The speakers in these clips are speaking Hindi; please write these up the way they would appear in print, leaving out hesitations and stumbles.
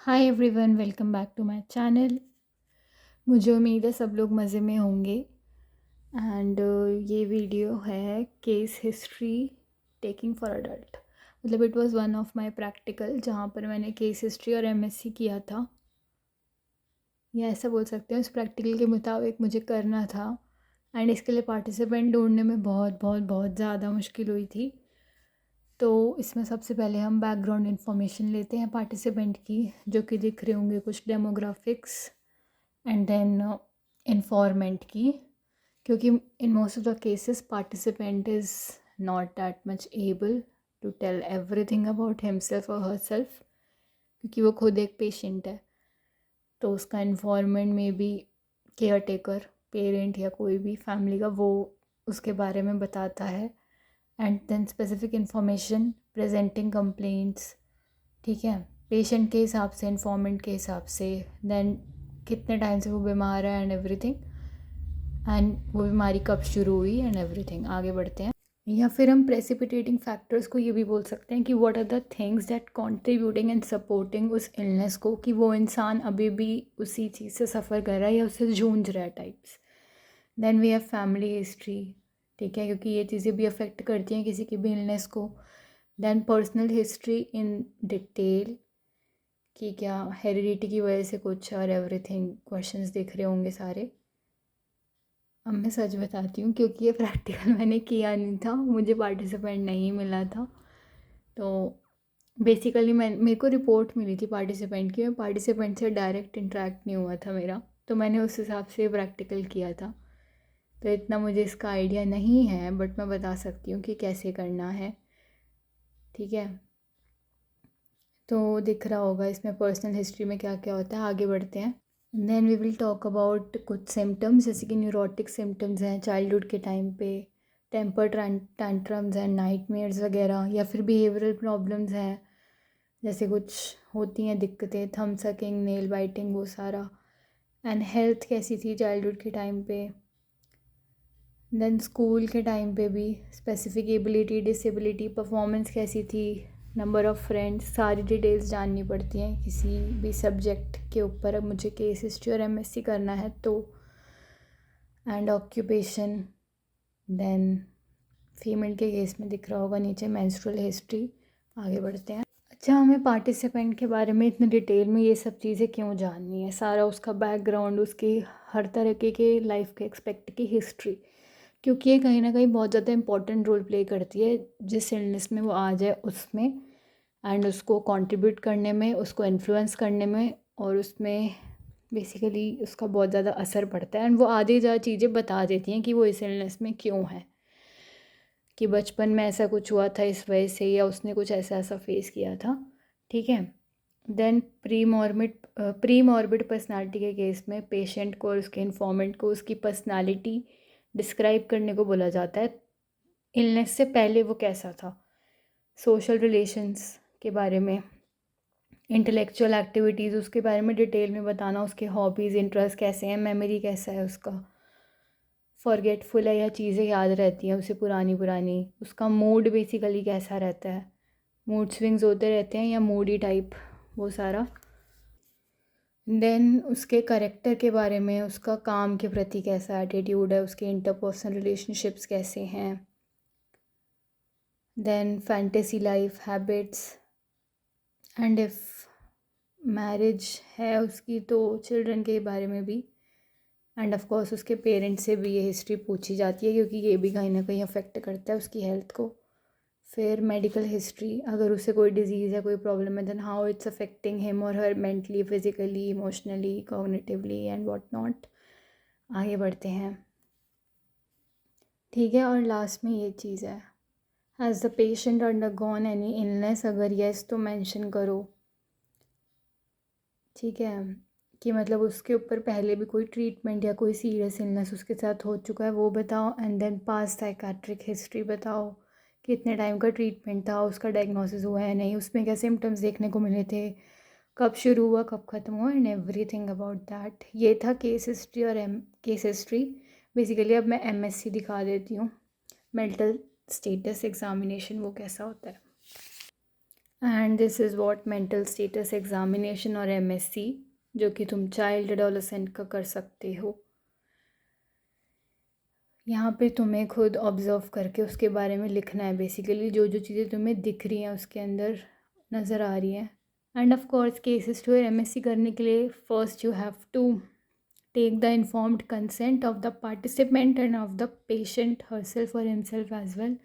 Hi everyone, welcome back to my channel. मुझे उम्मीद है सब लोग मज़े में होंगे। एंड ये वीडियो है case history taking for adult. मतलब it was one of my practical जहाँ पर मैंने केस हिस्ट्री और एमएससी किया था, या ऐसा बोल सकते हैं। उस प्रैक्टिकल के मुताबिक मुझे करना था एंड इसके लिए पार्टिसिपेंट ढूंढने में बहुत बहुत बहुत ज़्यादा मुश्किल हुई थी। तो इसमें सबसे पहले हम बैकग्राउंड इन्फॉर्मेशन लेते हैं पार्टिसिपेंट की, जो कि दिख रहे होंगे कुछ डेमोग्राफिक्स, एंड देन इन्फॉर्मेंट की, क्योंकि in most of the cases participant is not that much able to tell everything about himself और हर सेल्फ, क्योंकि वो खुद एक पेशेंट है। तो उसका इन्फॉर्मेंट में भी केयर टेकर, पेरेंट या कोई भी फैमिली का, वो उसके बारे में बताता है। And then specific information presenting complaints, ठीक है, पेशेंट के हिसाब से, इन्फॉर्मेंट के हिसाब से, देन कितने टाइम से वो बीमार है एंड एवरीथिंग, एंड वो बीमारी कब शुरू हुई एंड एवरीथिंग। आगे बढ़ते हैं। या फिर हम प्रेसिपिटेटिंग फैक्टर्स को ये भी बोल सकते हैं कि what are the things that contributing and supporting उस इलनेस को, कि वो इंसान अभी भी उसी चीज़ से सफ़र कर रहा है या उससे जूझ रहा है types. Then we have family history, ठीक है, क्योंकि ये चीज़ें भी अफेक्ट करती हैं किसी की भी इलनेस को। Then personal history in detail, कि क्या हेरिडिटी की वजह से कुछ और एवरीथिंग। क्वेश्चंस दिख रहे होंगे सारे। अब मैं सच बताती हूँ, क्योंकि ये प्रैक्टिकल मैंने किया नहीं था, मुझे पार्टिसिपेंट नहीं मिला था। तो बेसिकली मेरे को रिपोर्ट मिली थी पार्टिसिपेंट की, मैं पार्टिसिपेंट से डायरेक्ट इंटरेक्ट नहीं हुआ था मेरा, तो मैंने उस हिसाब से प्रैक्टिकल किया था। तो इतना मुझे इसका आइडिया नहीं है, बट मैं बता सकती हूँ कि कैसे करना है, ठीक है। तो दिख रहा होगा इसमें पर्सनल हिस्ट्री में क्या क्या होता है। आगे बढ़ते हैं। Then we will talk about कुछ सिम्टम्स, जैसे कि न्यूरोटिक सिम्टम्स हैं चाइल्डहुड के टाइम पे, टेम्पर टैंट्रम्स हैं, नाइटमेयर्स वगैरह, या फिर बिहेवियरल प्रॉब्लम्स हैं, जैसे कुछ होती हैं दिक्कतें, थंब सकिंग, नेल बाइटिंग, वो सारा। एंड हेल्थ कैसी थी चाइल्डहुड के टाइम पे। देन स्कूल के टाइम पे भी स्पेसिफिक एबिलिटी, डिसेबिलिटी, परफॉर्मेंस कैसी थी, नंबर ऑफ़ फ्रेंड्स, सारी डिटेल्स जाननी पड़ती हैं किसी भी सब्जेक्ट के ऊपर। अब मुझे केस हिस्ट्री और एमएससी करना है तो। And occupation. देन फीमेल के केस में दिख रहा होगा नीचे मेंस्ट्रुअल हिस्ट्री। आगे बढ़ते हैं। अच्छा, हमें पार्टिसिपेंट के बारे में इतने डिटेल में ये सब चीज़ें क्यों जाननी है? सारा उसका बैकग्राउंड, उसकी हर तरीके के लाइफ के एक्सपेक्ट की हिस्ट्री, क्योंकि ये कहीं ना कहीं बहुत ज़्यादा इंपॉर्टेंट रोल प्ले करती है जिस इलनेस में वो आ जाए उसमें, एंड उसको कंट्रीब्यूट करने में, उसको इन्फ्लुएंस करने में, और उसमें बेसिकली उसका बहुत ज़्यादा असर पड़ता है। एंड वो आधी ज़्यादा चीज़ें बता देती हैं कि वो इस इलनेस में क्यों है, कि बचपन में ऐसा कुछ हुआ था इस वजह से, या उसने कुछ ऐसा ऐसा फेस किया था, ठीक है। देन प्री मॉर्बिड पर्सनालिटी के केस में पेशेंट को और उसके इन्फॉर्मेंट को उसकी पर्सनालिटी डिस्क्राइब करने को बोला जाता है। इलनेस से पहले वो कैसा था, सोशल रिलेशंस के बारे में, इंटेलेक्चुअल एक्टिविटीज़ उसके बारे में डिटेल में बताना, उसके हॉबीज़, इंटरेस्ट कैसे हैं, मेमोरी कैसा है उसका, फॉरगेटफुल है या चीज़ें याद रहती हैं उसे पुरानी पुरानी, उसका मूड बेसिकली कैसा रहता है, मूड स्विंग्स होते रहते हैं या मूडी टाइप, वो सारा। देन उसके करेक्टर के बारे में, उसका काम के प्रति कैसा एटीट्यूड है, उसके इंटरपर्सनल रिलेशनशिप्स कैसे हैं। Then fantasy life, habits, and if marriage है उसकी तो चिल्ड्रन के बारे में भी। एंड ऑफ कोर्स उसके पेरेंट्स से भी ये हिस्ट्री पूछी जाती है, क्योंकि ये भी कहीं ना कहीं अफेक्ट करता है उसकी हेल्थ को। फिर मेडिकल हिस्ट्री, अगर उसे कोई डिजीज़ है, कोई प्रॉब्लम है, then how it's affecting him और her mentally, physically, emotionally, cognitively and what not. आगे बढ़ते हैं, ठीक है। और लास्ट में ये चीज़ है, has the patient undergone any illness, अगर येस तो मेंशन करो, ठीक है, कि मतलब उसके ऊपर पहले भी कोई ट्रीटमेंट या कोई सीरियस इलनेस उसके साथ हो चुका है वो बताओ। And then past psychiatric history बताओ, कितने टाइम का ट्रीटमेंट था, उसका डायग्नोसिस हुआ है नहीं, उसमें क्या सिम्टम्स देखने को मिले थे, कब शुरू हुआ, कब ख़त्म हुआ, एंड एवरीथिंग अबाउट दैट। ये था केस हिस्ट्री और केस हिस्ट्री। बेसिकली अब मैं एमएससी दिखा देती हूँ, मेंटल स्टेटस एग्जामिनेशन वो कैसा होता है। And this is what mental status examination और एमएससी जो कि तुम चाइल्ड एडोलेसेंट का कर सकते हो। यहाँ पे तुम्हें खुद ऑब्ज़र्व करके उसके बारे में लिखना है। बेसिकली जो जो चीज़ें तुम्हें दिख रही हैं उसके अंदर नज़र आ रही हैं। And of course cases to MSc करने के लिए first you have to take the informed consent of the participant and of the patient herself और हिमसेल्फ एज वेल।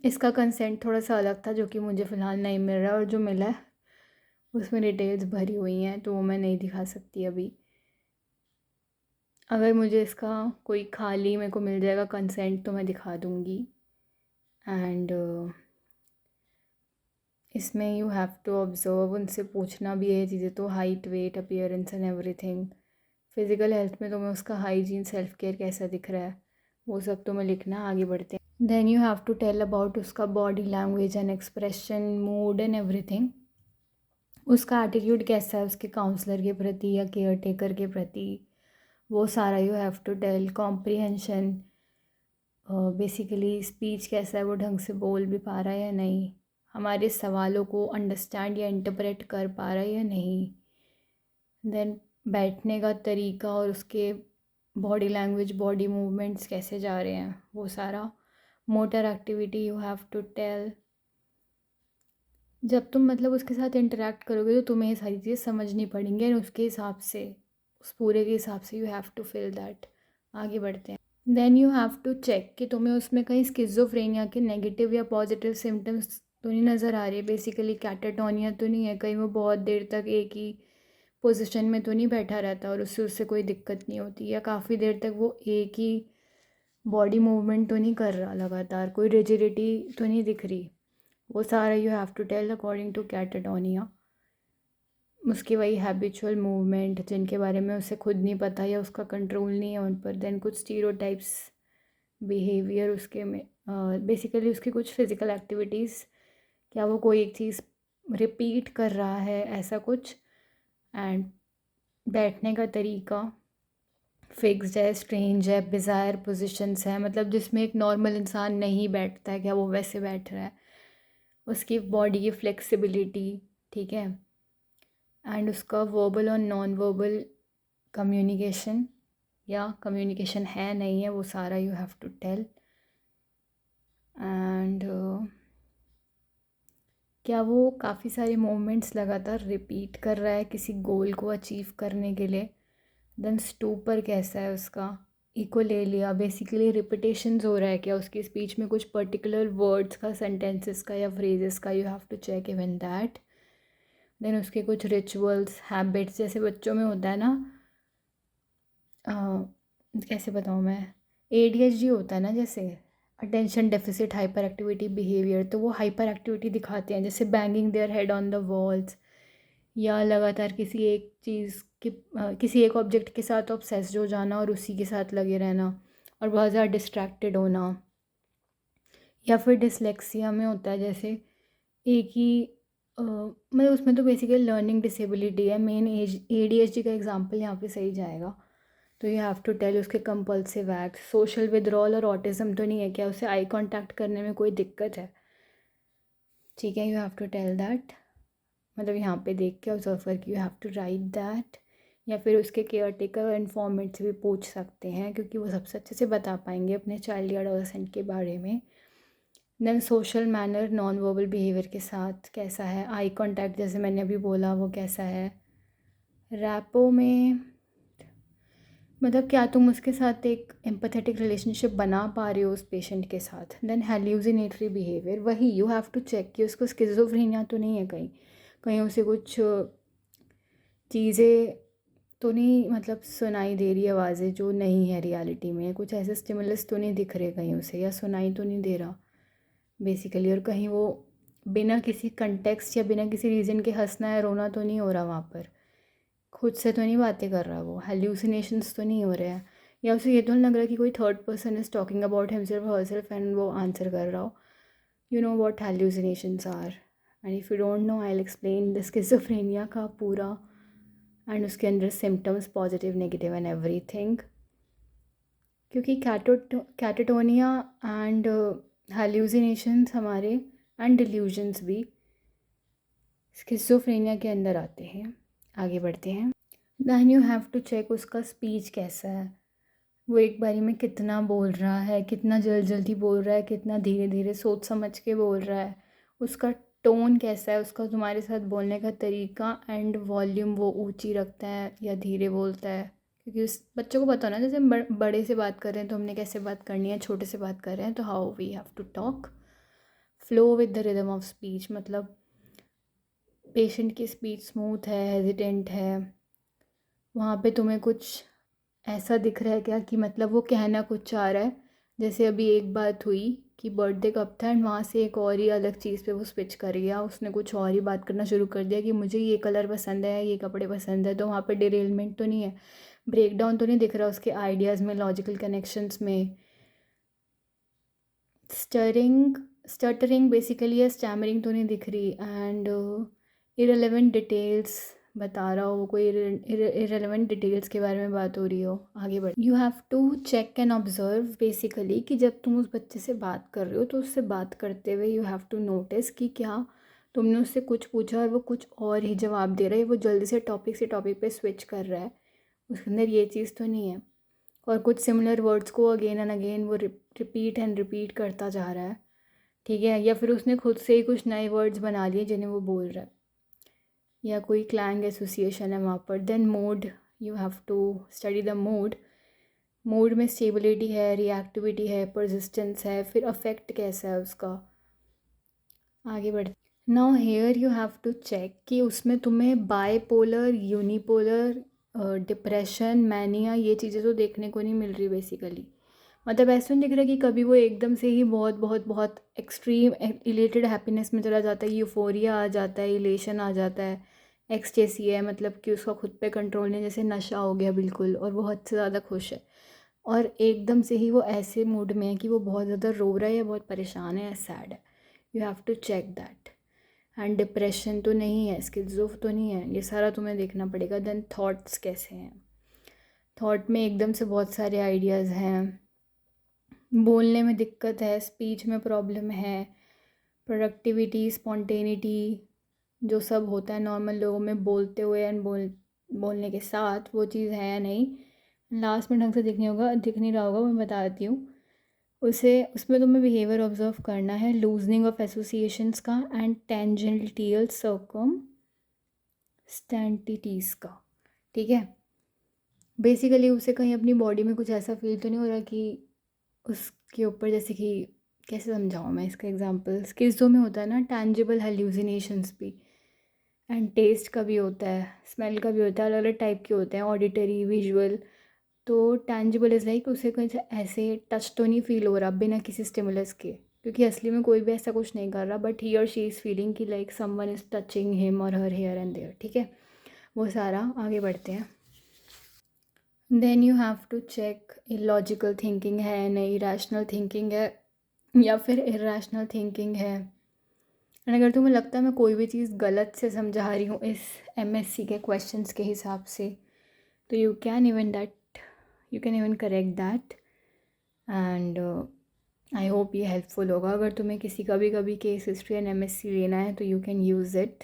इसका कंसेंट थोड़ा सा अलग था जो कि मुझे फ़िलहाल नहीं मिल रहा, और जो मिला है उसमें डिटेल्स भरी हुई हैं तो वो मैं नहीं दिखा सकती अभी। अगर मुझे इसका कोई खाली मेरे को मिल जाएगा कंसेंट तो मैं दिखा दूँगी। एंड इसमें यू हैव टू ऑब्ज़र्व, उनसे पूछना भी है चीज़ें तो, height, weight, appearance and everything. Physical health में तुम्हें उसका हाइजीन, सेल्फ केयर कैसा दिख रहा है वो सब तुम्हें लिखना। आगे बढ़ते हैं। Then you have to tell about उसका body language and expression, mood and everything. उसका एटीट्यूड कैसा है उसके काउंसलर के प्रति या केयर टेकर के प्रति, वो सारा you have to tell. Comprehension, basically speech कैसा है, वो ढंग से बोल भी पा रहा है या नहीं, हमारे सवालों को अंडरस्टैंड या इंटरप्रेट कर पा रहा है या नहीं। देन बैठने का तरीका और उसके बॉडी लैंग्वेज, बॉडी मूवमेंट्स कैसे जा रहे हैं वो सारा। Motor activity you have to tell. जब तुम मतलब उसके साथ इंटरेक्ट करोगे तो तुम्हें ये सारी चीज़ें समझनी पड़ेंगी और उसके हिसाब से, उस पूरे के हिसाब से you have to fill that. आगे बढ़ते हैं। Then you have to check कि तुम्हें उसमें कहीं स्किज़ोफ्रेनिया के नेगेटिव या पॉजिटिव सिम्टम्स तो नहीं नज़र आ रही है। बेसिकली कैटाटोनिया तो नहीं है, कहीं वो बहुत देर तक एक ही पोजीशन में तो नहीं बैठा रहता और उससे उससे कोई दिक्कत नहीं होती, या काफ़ी देर तक वो एक ही बॉडी मूवमेंट तो नहीं कर रहा लगातार, कोई रिजिडिटी तो नहीं दिख रही। वो सारा you have to tell according to catatonia. उसकी वही हैबिचुअल मूवमेंट जिनके बारे में उसे खुद नहीं पता या उसका कंट्रोल नहीं है उन पर। देन कुछ स्टीरियोटाइप्स बिहेवियर उसके में, बेसिकली उसकी कुछ फिज़िकल एक्टिविटीज़, क्या वो कोई एक चीज़ रिपीट कर रहा है ऐसा कुछ। एंड बैठने का तरीका फिक्स्ड है, स्ट्रेंज है, बिज़ायर पोजीशंस है, मतलब जिसमें एक नॉर्मल इंसान नहीं बैठता है क्या वो वैसे बैठ रहा है। उसकी बॉडी की फ्लेक्सिबिलिटी, ठीक है। एंड उसका वर्बल और नॉन वर्बल कम्युनिकेशन, या कम्युनिकेशन है नहीं है, वो सारा you have to tell. And क्या वो काफ़ी सारे मोमेंट्स लगातार रिपीट कर रहा है किसी गोल को अचीव करने के लिए। देन स्टूपर कैसा है उसका, इकोलेलिया, बेसिकली रिपीटेशंस हो रहा है क्या उसकी स्पीच में कुछ पर्टिकुलर वर्ड्स का, सेंटेंसेस का या फ्रेजेस का, you have to check even that. Then उसके कुछ रिचुअल्स, हैबिट्स, जैसे बच्चों में होता है ना, कैसे बताऊँ मैं, एडीएचडी होता है ना, जैसे attention deficit hyper activity behaviour, तो वो हाइपर एक्टिविटी दिखाते हैं, जैसे banging their head on the walls, या लगातार किसी एक चीज़ की किसी एक ऑब्जेक्ट के साथ ऑब्सेस्ड हो जाना और उसी के साथ लगे रहना, और बहुत ज़्यादा डिस्ट्रैक्टेड होना। या फिर डिसलेक्सिया में होता है जैसे एक ही मतलब उसमें तो बेसिकली लर्निंग डिसेबिलिटी है, मेन एडीएचडी का एग्जांपल यहाँ पे सही जाएगा। तो यू हैव टू टेल उसके कंपल्सिव एक्ट, सोशल विड्रॉल और ऑटिज़म तो नहीं है क्या, उसे आई कांटेक्ट करने में कोई दिक्कत है, ठीक है। You have to tell that, मतलब यहाँ पे देख के ऑब्जर्व करके you have to write that. या फिर उसके केयर टेकर और इन्फॉर्मेंट से भी पूछ सकते हैं क्योंकि वो सबसे अच्छे से बता पाएंगे अपने चाइल्ड या एडोलेसेंट के बारे में। Then social manner, non verbal behaviour के साथ कैसा है, आई कांटेक्ट जैसे मैंने अभी बोला वो कैसा है। रैपो में मतलब क्या तुम उसके साथ एक एम्पैथेटिक रिलेशनशिप बना पा रहे हो उस पेशेंट के साथ। देन हेल्यूसिनेटरी बिहेवियर, वही यू हैव टू चेक कि उसको स्किज़ोफ्रेनिया तो नहीं है, कहीं कहीं उसे कुछ चीज़ें तो नहीं मतलब सुनाई दे रही आवाज़ें जो नहीं है रियलिटी में, कुछ ऐसे स्टिमुलस तो नहीं दिख रहे कहीं उसे, या सुनाई तो नहीं दे रहा बेसिकली, और कहीं वो बिना किसी कंटेक्स्ट या बिना किसी रीज़न के हंसना या रोना तो नहीं हो रहा वहाँ पर, खुद से तो नहीं बातें कर रहा, वो हेल्यूसिनेशंस तो नहीं हो रहे हैं, या उसे ये तो नहीं लग रहा कि कोई third person is talking about himself or herself and वो आंसर कर रहा हो। You know what hallucinations are, and if you don't know I will explain the schizophrenia का पूरा, एंड उसके अंदर symptoms positive, negative and everything. क्योंकि कैटाटोनिया एंड हेल्यूसिनेशंस हमारे, एंड डिल्यूजन्स भी, स्किज़ोफ्रेनिया के अंदर आते हैं। आगे बढ़ते हैं। Then you have to check उसका स्पीच कैसा है, वो एक बारी में कितना बोल रहा है, कितना जल्दी बोल रहा है, कितना धीरे धीरे सोच समझ के बोल रहा है, उसका टोन कैसा है, उसका तुम्हारे साथ बोलने का तरीका एंड वॉल्यूम, वो ऊंची रखता है या धीरे बोलता है। क्योंकि उस बच्चों को पता हो ना, जैसे हम बड़े से बात कर रहे हैं तो हमने कैसे बात करनी है, छोटे से बात कर रहे हैं तो how we have to talk. Flow with the rhythm of speech, मतलब पेशेंट की स्पीच स्मूथ है, हेजिटेंट है, वहाँ पे तुम्हें कुछ ऐसा दिख रहा है क्या कि मतलब वो कहना कुछ चाह रहा है। जैसे अभी एक बात हुई कि बर्थडे कब था एंड वहाँ से एक और ही अलग चीज़ पे वो स्विच कर गया, उसने कुछ और ही बात करना शुरू कर दिया कि मुझे ये कलर पसंद है, ये कपड़े पसंद है। तो वहाँ पे डिरेलमेंट तो नहीं है, ब्रेक डाउन तो नहीं दिख रहा उसके आइडियाज़ में, लॉजिकल कनेक्शंस में। स्टटरिंग बेसिकली या स्टैमरिंग तो नहीं दिख रही। एंड इरेलेवेंट डिटेल्स बता रहा हो, वो कोई इरेलेवेंट डिटेल्स के बारे में बात हो रही हो। आगे बढ़, you have to check and observe basically कि जब तुम उस बच्चे से बात कर रहे हो तो उससे बात करते हुए यू हैव टू नोटिस कि क्या तुमने उससे कुछ पूछा और वो कुछ और ही जवाब दे रहा है, वो जल्दी से टॉपिक पे स्विच कर रहा है, उसके अंदर ये चीज़ तो नहीं है। और कुछ सिमिलर वर्ड्स को अगेन एंड अगेन वो रिपीट एंड रिपीट करता जा रहा है, ठीक है। या फिर उसने खुद से ही कुछ नए वर्ड्स बना लिए जिन्हें वो बोल रहा है, या कोई क्लैंग एसोसिएशन है वहाँ पर। Then mode, you have to study the mode. Mode में स्टेबिलिटी है, रिएक्टिविटी है, परसिस्टेंस है, फिर अफेक्ट कैसा है उसका। आगे बढ़, now here you have to check कि उसमें तुम्हें बाइपोलर, यूनिपोलर, डिप्रेशन, मैनिया, ये चीज़ें तो देखने को नहीं मिल रही बेसिकली। मतलब ऐसा नहीं दिख रहा कि कभी वो एकदम से ही बहुत बहुत बहुत एक्सट्रीम इलेटेड हैप्पीनेस में चला जाता है, यूफोरिया आ जाता है, इलेशन आ जाता है, एक्सटेसी है, मतलब कि उसका खुद पे कंट्रोल नहीं, जैसे नशा हो गया बिल्कुल और वो हद से ज़्यादा खुश है। और एकदम से ही वो ऐसे मूड में है कि वो बहुत ज़्यादा रो रहा है या बहुत परेशान है या सैड है। You have to check that. And depression तो नहीं है, स्किज़ोफ तो नहीं है, ये सारा तुम्हें देखना पड़ेगा। देन थॉट्स कैसे हैं, थॉट में एकदम से बहुत सारे आइडियाज़ हैं, बोलने में दिक्कत है, स्पीच में प्रॉब्लम है, प्रोडक्टिविटी, स्पॉन्टेनिटी, जो सब होता है नॉर्मल लोगों में बोलते हुए एंड बोलने के साथ, वो चीज़ है या नहीं। लास्ट में ढंग से दिख नहीं रहा होगा, मैं बता देती हूँ उसे। उसमें तुम्हें बिहेवियर ऑब्जर्व करना है, लूजनिंग ऑफ एसोसिएशंस का एंड टेंजेंटियल सर्कम स्टैंटिटीज़ का, ठीक है। बेसिकली उसे कहीं अपनी बॉडी में कुछ ऐसा फील तो नहीं हो रहा कि उसके ऊपर, जैसे कि कैसे समझाऊँ मैं इसका एग्जांपल, स्किज़ो में होता है ना टैंजिबल हेल्यूसिनेशंस भी, एंड टेस्ट का भी होता है, स्मेल का भी होता है, अलग अलग टाइप के होते हैं, ऑडिटरी, विजुअल। तो टैंजिबल इज़ लाइक उसे कुछ ऐसे टच तो नहीं फील हो रहा बिना किसी स्टिमुलस के, क्योंकि असली में कोई भी ऐसा कुछ नहीं कर रहा, बट ही और शी इज़ फीलिंग कि like someone is touching him और हर हेयर एंड देयर, ठीक है। वो सारा। आगे बढ़ते हैं। Then you have to check illogical thinking है नहीं, रैशनल थिंकिंग है या फिर इरेशनल थिंकिंग है। एंड अगर तुम्हें लगता है मैं कोई भी चीज़ गलत से समझा रही हूँ इस एमएससी के क्वेश्चंस के हिसाब से, तो you can even correct that. And I hope ये हेल्पफुल होगा। अगर तुम्हें किसी कभी केस हिस्ट्री एंड एमएससी लेना है तो you can use it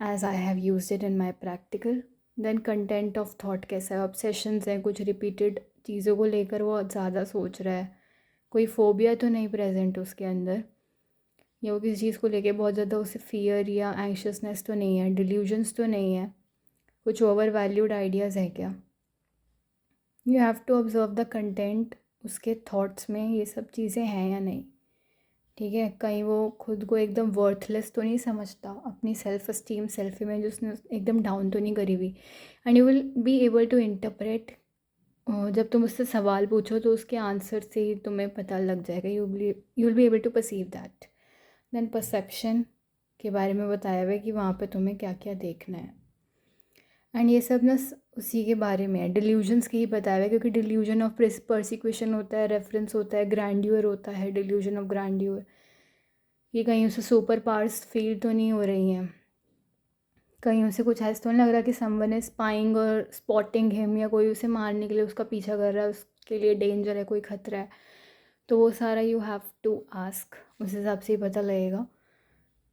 as I have use it in my practical. Then content of thought कैसा है, ऑब्सेशंस हैं, कुछ रिपीटेड चीज़ों को लेकर वो ज़्यादा सोच रहा है, कोई फोबिया तो नहीं प्रेजेंट उसके अंदर, या वो किसी चीज़ को लेके बहुत ज़्यादा उसे फियर या एंग्शियसनेस तो नहीं है, डिल्यूजन्स तो नहीं है, कुछ ओवर वैल्यूड आइडियाज़ हैं क्या। You have to observe the content, उसके थॉट्स में ये सब चीज़ें हैं या नहीं, ठीक है। कहीं वो खुद को एकदम वर्थलेस तो नहीं समझता, अपनी सेल्फ अस्टीम, सेल्फ इमेज उसने एकदम डाउन तो नहीं करी हुई। And you will be able to interpret, जब तुम उससे सवाल पूछो तो उसके आंसर से ही तुम्हें पता लग जाएगा, you will be able to perceive that. Then perception के बारे में बताया हुआ है कि वहाँ पे तुम्हें क्या क्या देखना है। एंड ये सब ना उसी के बारे में है, डिल्यूजन्स की ही बताया हुआ है, क्योंकि डिल्यूजन ऑफ परसिक्यूशन होता है, रेफरेंस होता है, ग्रैंड्यूअर होता है, डिल्यूजन ऑफ ग्रैंड्यूअर, कि कहीं उसे सुपर पावर्स फील तो नहीं हो रही हैं, कहीं उसे कुछ ऐसा तो नहीं लग रहा कि समवन इज स्पाइंग और स्पॉटिंग हिम, या कोई उसे मारने के लिए उसका पीछा कर रहा है, उसके लिए डेंजर है, कोई खतरा है। तो वो सारा यू हैव टू आस्क, उस हिसाब से ही पता लगेगा।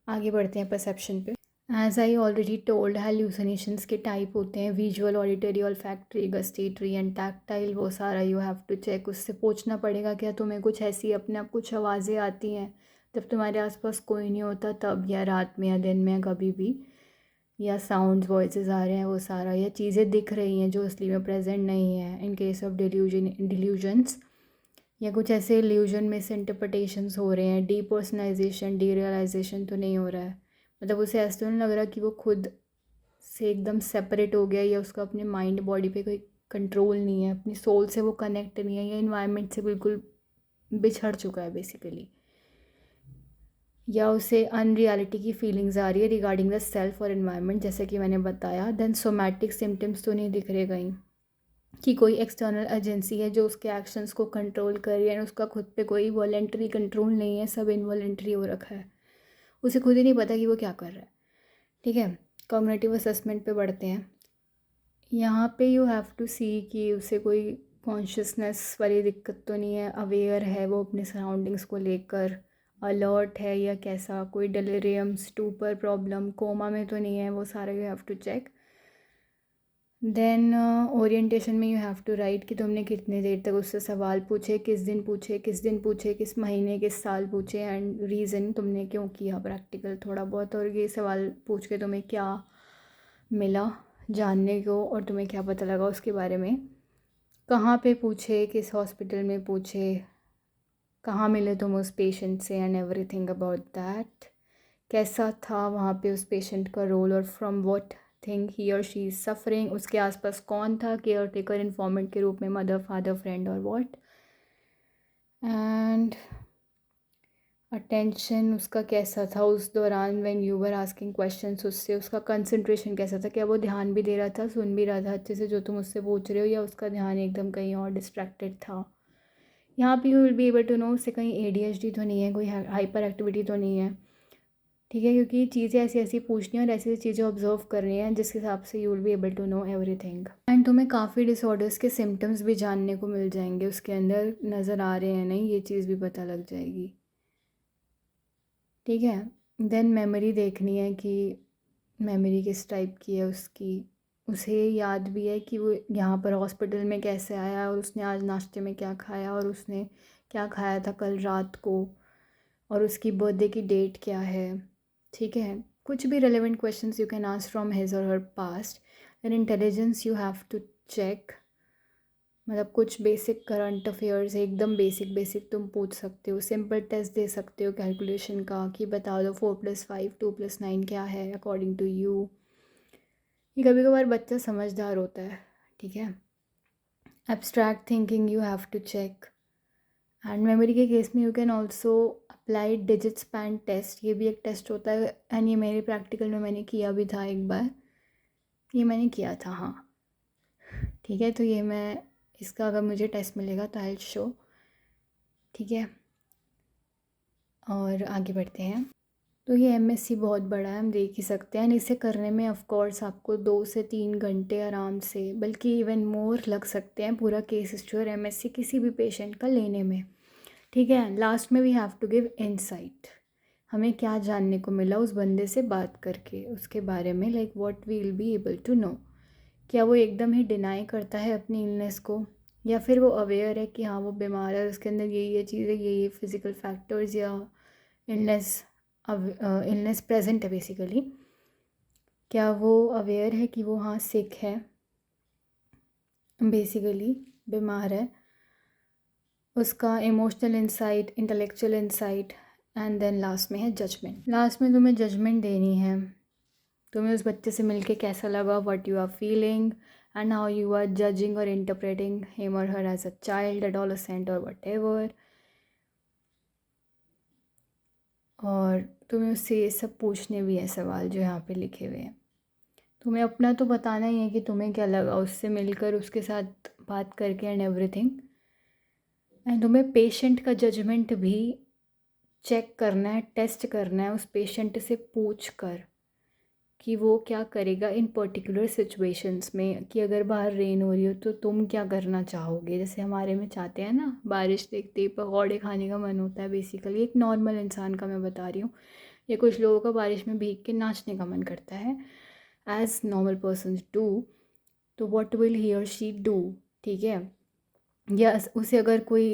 आगे बढ़ते हैं परसेप्शन पे। As I already told, hallucinations के टाइप होते हैं visual, auditory, olfactory, gustatory and tactile. वो सारा यू हैव टू चेक। उससे पूछना पड़ेगा क्या तुम्हें कुछ ऐसी अपने आप कुछ आवाज़ें आती हैं जब तुम्हारे आसपास कोई नहीं होता तब, या रात में या दिन में, कभी भी, या साउंड्स वॉइसेस आ रहे हैं, वो सारा, या चीज़ें दिख रही हैं जो असली में प्रेजेंट नहीं है इन केस ऑफ डिल्यूजन्स, या कुछ ऐसे इल्यूजन मिस इंटरप्रटेशंस हो रहे हैं, डीपर्सनलाइजेशन, डीरियलाइजेशन तो नहीं हो रहा है। मतलब उसे ऐसा तो नहीं लग रहा कि वो खुद से एकदम सेपरेट हो गया, या उसका अपने माइंड बॉडी पे कोई कंट्रोल नहीं है, अपनी सोल से वो कनेक्ट नहीं है, या इन्वायरमेंट से बिल्कुल बिछड़ चुका है बेसिकली, या उसे अनरियलिटी की फीलिंग्स आ रही है रिगार्डिंग द सेल्फ और इन्वायरमेंट, जैसे कि मैंने बताया। देन सोमैटिक सिम्टम्स तो नहीं दिख रहे कहीं कि कोई एक्सटर्नल एजेंसी है जो उसके एक्शंस को कंट्रोल कर रही है, उसका खुद पे कोई वॉलेंट्री कंट्रोल नहीं है, सब इनवॉलेंट्री हो रखा है, उसे खुद ही नहीं पता कि वो क्या कर रहा है। ठीक है, कॉग्निटिव असेसमेंट पे बढ़ते हैं। यहाँ पे यू हैव टू सी कि उसे कोई कॉन्शियसनेस वाली दिक्कत तो नहीं है, अवेयर है वो अपने सराउंडिंग्स को लेकर, अलर्ट है, या कैसा, कोई डिलीरियम, स्टूपर प्रॉब्लम, कोमा में तो नहीं है, वो सारा you have to check. Then orientation में यू हैव टू राइट कि तुमने कितनी देर तक उससे सवाल पूछे, किस दिन पूछे, किस दिन पूछे, किस महीने, किस साल पूछे, एंड रीज़न तुमने क्यों किया, प्रैक्टिकल थोड़ा बहुत, और ये सवाल पूछ के तुम्हें क्या मिला जानने को, और तुम्हें क्या पता लगा उसके बारे में, कहाँ पे पूछे, किस हॉस्पिटल में पूछे, कहाँ मिले तुम उस पेशेंट से, एंड एवरीथिंग अबाउट दैट। कैसा था वहाँ पे उस पेशेंट का रोल, और फ्रॉम व्हाट थिंग ही और शी इज़ सफरिंग, उसके आसपास कौन था, केयर टेकर, इन्फॉर्मेंट के रूप में, मदर, फादर, फ्रेंड, और व्हाट। एंड अटेंशन उसका कैसा था उस दौरान, when you were asking questions, उससे उसका कंसंट्रेशन कैसा था, क्या वो ध्यान भी दे रहा था, सुन भी रहा था अच्छे से जो तुम उससे पूछ रहे हो, या उसका ध्यान एकदम कहीं और डिस्ट्रैक्टेड था। यहाँ पे you will be able to know उससे कहीं ADHD तो नहीं है, कोई हाइपर एक्टिविटी तो नहीं है। ठीक है, क्योंकि चीज़ें ऐसी ऐसी पूछनी है और ऐसी ऐसी चीज़ें ऑब्जर्व कर रही हैं जिस हिसाब से you will be able to know everything. And तुम्हें काफ़ी डिसऑर्डर्स के सिम्टम्स भी जानने को मिल जाएंगे, उसके अंदर नज़र आ रहे हैं नहीं, ये चीज़ भी पता लग जाएगी। ठीक है, देन मेमोरी देखनी है कि मेमोरी किस टाइप की है उसकी, उसे याद भी है कि वो यहाँ पर हॉस्पिटल में कैसे आया, और उसने आज नाश्ते में क्या खाया, और उसने क्या खाया था कल रात को, और उसकी बर्थडे की डेट क्या है। ठीक है, कुछ भी relevant questions you can ask from his or her past. And intelligence you have to check, मतलब कुछ बेसिक करंट अफेयर्स एकदम बेसिक बेसिक तुम पूछ सकते हो, सिंपल टेस्ट दे सकते हो कैलकुलेशन का कि बता दो 4+5 2+9 क्या है अकॉर्डिंग टू यू। ये कभी कभार बच्चा समझदार होता है। ठीक है, abstract thinking you have to check. And memory के केस में you can also apply digit span test, ये भी एक टेस्ट होता है, एंड ये मेरे प्रैक्टिकल में मैंने किया भी था एक बार, ये मैंने किया था हाँ। ठीक है, तो ये मैं इसका अगर मुझे टेस्ट मिलेगा तो आई विल शो। ठीक है, और आगे बढ़ते हैं। तो ये MSc बहुत बड़ा है, हम देख ही सकते हैं, इसे करने में ऑफ कोर्स आपको 2 से 3 घंटे आराम से, बल्कि इवन मोर लग सकते हैं पूरा केस हिस्ट्री और MSc किसी भी पेशेंट का लेने में। ठीक है, लास्ट में we have to give insight, हमें क्या जानने को मिला उस बंदे से बात करके उसके बारे में, like what we will be able to know. क्या वो एकदम ही डिनाई करता है अपनी इलनेस को, या फिर वो अवेयर है कि हाँ वो बीमार है, उसके अंदर ये चीज़ें, ये फिज़िकल फैक्टर्स या इलनेस इलनेस प्रेजेंट है बेसिकली। क्या वो अवेयर है कि वो हाँ सिक है, बेसिकली बीमार है। उसका emotional insight, intellectual insight, and then last में है जजमेंट। लास्ट में तुम्हें जजमेंट देनी है, तुम्हें उस बच्चे से मिलके कैसा लगा, what you are feeling, and how you are judging और इंटरप्रेटिंग हिम और her as a child, adolescent और व्हाटएवर। और तुम्हें उससे ये सब पूछने भी हैं सवाल जो यहाँ पे लिखे हुए हैं। तुम्हें अपना तो बताना ही है कि तुम्हें क्या लगा उससे मिलकर, उसके साथ बात करके, एंड एवरीथिंग। एंड तुम्हें पेशेंट का जजमेंट भी चेक करना है, टेस्ट करना है उस पेशेंट से पूछ कर कि वो क्या करेगा इन पर्टिकुलर सिचुएशंस में, कि अगर बाहर रेन हो रही हो तो तुम क्या करना चाहोगे। जैसे हमारे में चाहते हैं ना, बारिश देखते ही पकौड़े खाने का मन होता है, बेसिकली एक नॉर्मल इंसान का मैं बता रही हूँ। या कुछ लोगों का बारिश में भीग के नाचने का मन करता है, एज नॉर्मल पर्सन डू, तो व्हाट विल ही और शी डू, ठीक है। या उसे अगर कोई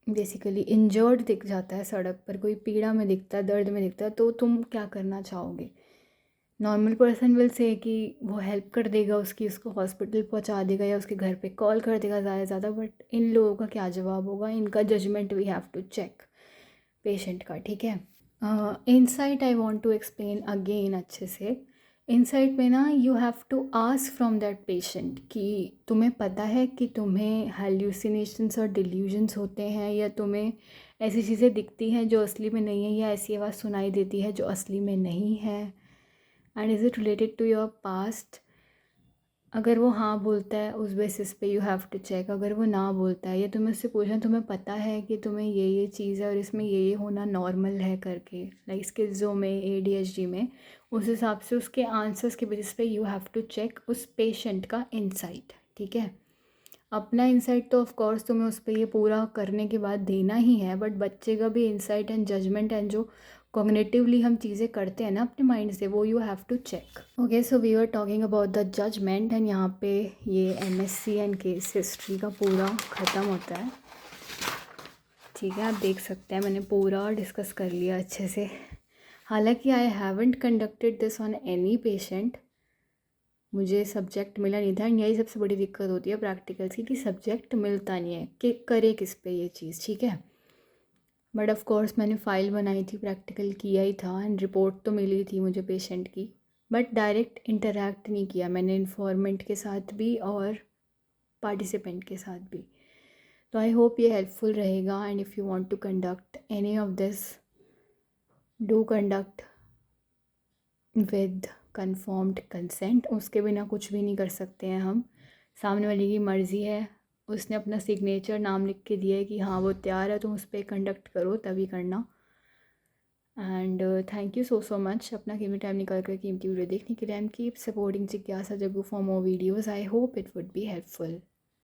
बेसिकली इंजर्ड दिख जाता है सड़क पर, कोई पीड़ा में दिखता है, दर्द में दिखता है, तो तुम क्या करना चाहोगे? नॉर्मल पर्सन विल से कि वो हेल्प कर देगा उसकी, उसको हॉस्पिटल पहुंचा देगा या उसके घर पे कॉल कर देगा ज़्यादा से ज़्यादा। बट इन लोगों का क्या जवाब होगा? इनका judgement we have to check patient का, ठीक है। Insight I want to explain again अच्छे से। इनसाइट में ना you have to ask from that patient कि तुम्हें पता है कि तुम्हें हेल्यूसिनेशंस और डिल्यूजन्स होते हैं, या तुम्हें ऐसी चीज़ें दिखती हैं जो असली में नहीं है, या ऐसी आवाज़ सुनाई देती है जो असली में नहीं है, and is it related to your past. अगर वो हाँ बोलता है उस बेसिस पे यू हैव टू चेक। अगर वो ना बोलता है, या तुम्हें उससे पूछना तुम्हें पता है कि तुम्हें ये चीज़ है और इसमें ये होना नॉर्मल है करके, लाइक स्किज़ो में, ADHD में, उस हिसाब से उसके आंसर्स के बेसिस पे यू हैव टू चेक उस पेशेंट का इंसाइट, ठीक है। अपना इंसाइट तो ऑफ कोर्स तुम्हें उस पर ये पूरा करने के बाद देना ही है, बट बच्चे का भी इंसाइट एंड जजमेंट एंड जो कॉग्निटिवली हम चीज़ें करते हैं ना अपने माइंड से, वो you have to check. Okay, so we are talking about the judgement, and यहाँ पे ये MSc एंड केस हिस्ट्री का पूरा ख़त्म होता है, ठीक है। आप देख सकते हैं मैंने पूरा डिस्कस कर लिया अच्छे से। हालांकि I haven't conducted this on any patient, मुझे सब्जेक्ट मिला नहीं था, एंड यही सबसे बड़ी दिक्कत होती है प्रैक्टिकल्स की, कि सब्जेक्ट मिलता नहीं है कि करे किस पे ये चीज़, ठीक है। बट ऑफ कोर्स मैंने फ़ाइल बनाई थी, प्रैक्टिकल किया ही था, एंड रिपोर्ट तो मिली थी मुझे पेशेंट की, बट डायरेक्ट इंटरेक्ट नहीं किया मैंने इन्फॉर्मेंट के साथ भी और पार्टिसिपेंट के साथ भी। तो आई होप ये हेल्पफुल रहेगा, and if you want to conduct any of this, do conduct with confirmed consent. उसके बिना कुछ भी नहीं कर सकते हैं हम, सामने वाले की मर्ज़ी है, उसने अपना सिग्नेचर नाम लिख के दिया है कि हाँ वो तैयार है, तुम उस पर कंडक्ट करो, तभी करना। And thank you so much अपना कीमती टाइम निकाल कर कीमती वीडियो देखने के लिए, एंड कीप सपोर्टिंग जिज्ञासा Jaggu for more videos. I hope it would be helpful.